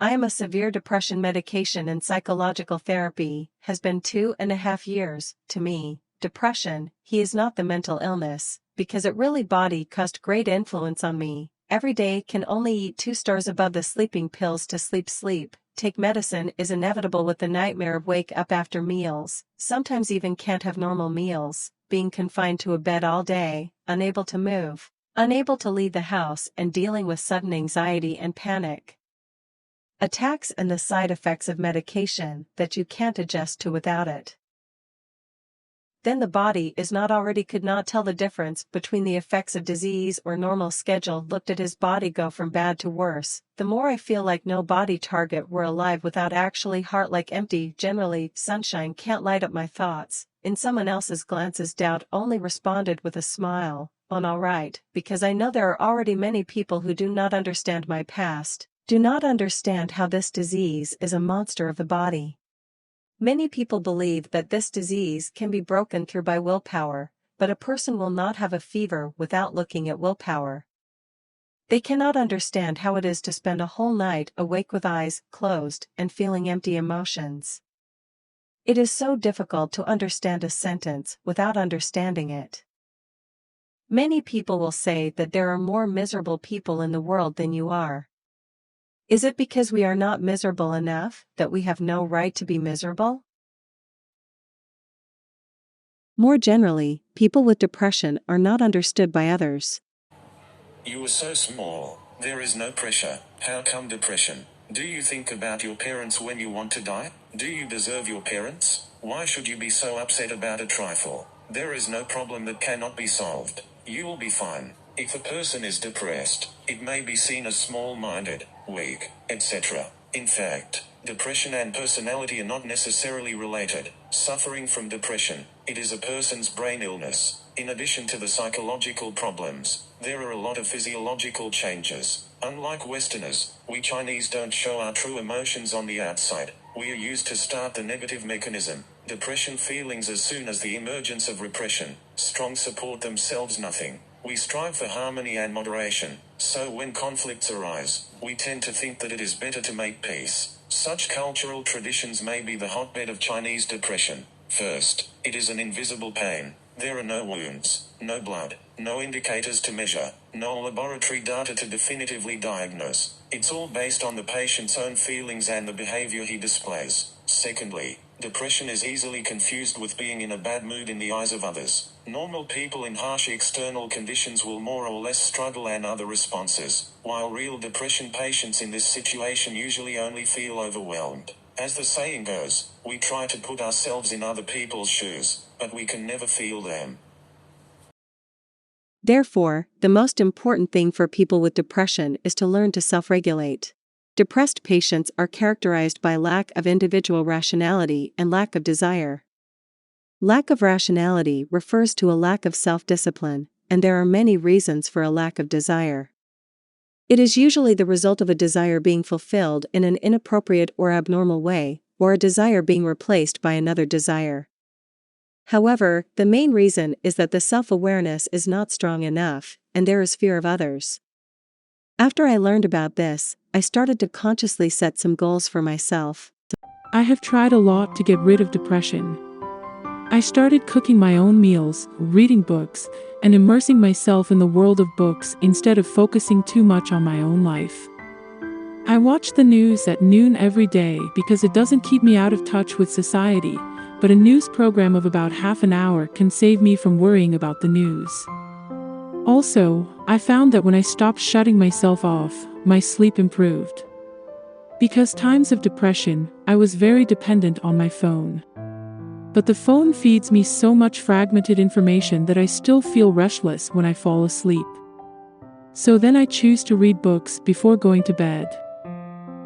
I am a severe depression. Medication and psychological therapy has been 2.5 years. To me, depression, he is not the mental illness, because it really body caused great influence on me. Every day can only eat 2 stars above the sleeping pills to sleep. Take medicine is inevitable with the nightmare of wake up after meals, sometimes even can't have normal meals, being confined to a bed all day, unable to move, unable to leave the house and dealing with sudden anxiety and panic attacks and the side effects of medication that you can't adjust to without it. Then the body is not already could not tell the difference between the effects of disease or normal schedule. Looked at his body go from bad to worse. The more I feel like no body target were alive without actually heart like empty. Generally, sunshine can't light up my thoughts. In someone else's glances doubt only responded with a smile. All right, because I know there are already many people who do not understand my past, do not understand how this disease is a monster of the body. Many people believe that this disease can be broken through by willpower, but a person will not have a fever without looking at willpower. They cannot understand how it is to spend a whole night awake with eyes closed and feeling empty emotions. It is so difficult to understand a sentence without understanding it. Many people will say that there are more miserable people in the world than you are. Is it because we are not miserable enough that we have no right to be miserable? More generally, people with depression are not understood by others. You are so small, there is no pressure. How come depression? Do you think about your parents when you want to die? Do you deserve your parents? Why should you be so upset about a trifle? There is no problem that cannot be solved. You will be fine. If a person is depressed, it may be seen as small-minded, weak, etc. In fact, depression and personality are not necessarily related. Suffering from depression, it is a person's brain illness. In addition to the psychological problems, there are a lot of physiological changes. Unlike Westerners, we Chinese don't show our true emotions on the outside. We are used to start the negative mechanism, depression feelings as soon as the emergence of repression. Strong support themselves nothing. We strive for harmony and moderation, so when conflicts arise, we tend to think that it is better to make peace. Such cultural traditions may be the hotbed of Chinese depression. First, it is an invisible pain. There are no wounds, no blood, no indicators to measure, no laboratory data to definitively diagnose. It's all based on the patient's own feelings and the behavior he displays. Secondly, depression is easily confused with being in a bad mood in the eyes of others. Normal people in harsh external conditions will more or less struggle and other responses, while real depression patients in this situation usually only feel overwhelmed. As the saying goes, we try to put ourselves in other people's shoes, but we can never feel them. Therefore, the most important thing for people with depression is to learn to self-regulate. Depressed patients are characterized by lack of individual rationality and lack of desire. Lack of rationality refers to a lack of self-discipline, and there are many reasons for a lack of desire. It is usually the result of a desire being fulfilled in an inappropriate or abnormal way, or a desire being replaced by another desire. However, the main reason is that the self-awareness is not strong enough, and there is fear of others. After I learned about this, I started to consciously set some goals for myself. I have tried a lot to get rid of depression. I started cooking my own meals, reading books, and immersing myself in the world of books instead of focusing too much on my own life. I watch the news at noon every day because it doesn't keep me out of touch with society, but a news program of about half an hour can save me from worrying about the news. Also, I found that when I stopped shutting myself off, my sleep improved. Because times of depression, I was very dependent on my phone. But the phone feeds me so much fragmented information that I still feel restless when I fall asleep. So then I choose to read books before going to bed.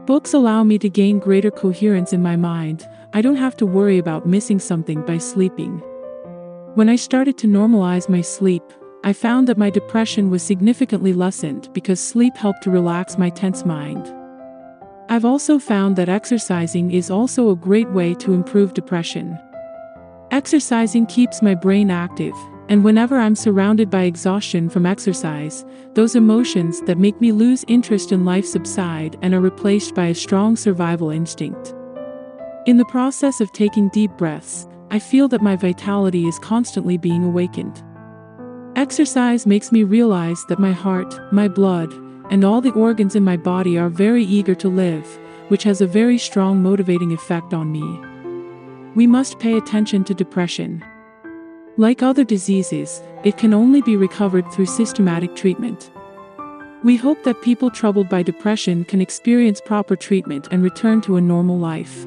Books allow me to gain greater coherence in my mind. I don't have to worry about missing something by sleeping. When I started to normalize my sleep, I found that my depression was significantly lessened because sleep helped to relax my tense mind. I've also found that exercising is also a great way to improve depression. Exercising keeps my brain active, and whenever I'm surrounded by exhaustion from exercise, those emotions that make me lose interest in life subside and are replaced by a strong survival instinct. In the process of taking deep breaths, I feel that my vitality is constantly being awakened. Exercise makes me realize that my heart, my blood, and all the organs in my body are very eager to live, which has a very strong motivating effect on me. We must pay attention to depression. Like other diseases, it can only be recovered through systematic treatment. We hope that people troubled by depression can experience proper treatment and return to a normal life.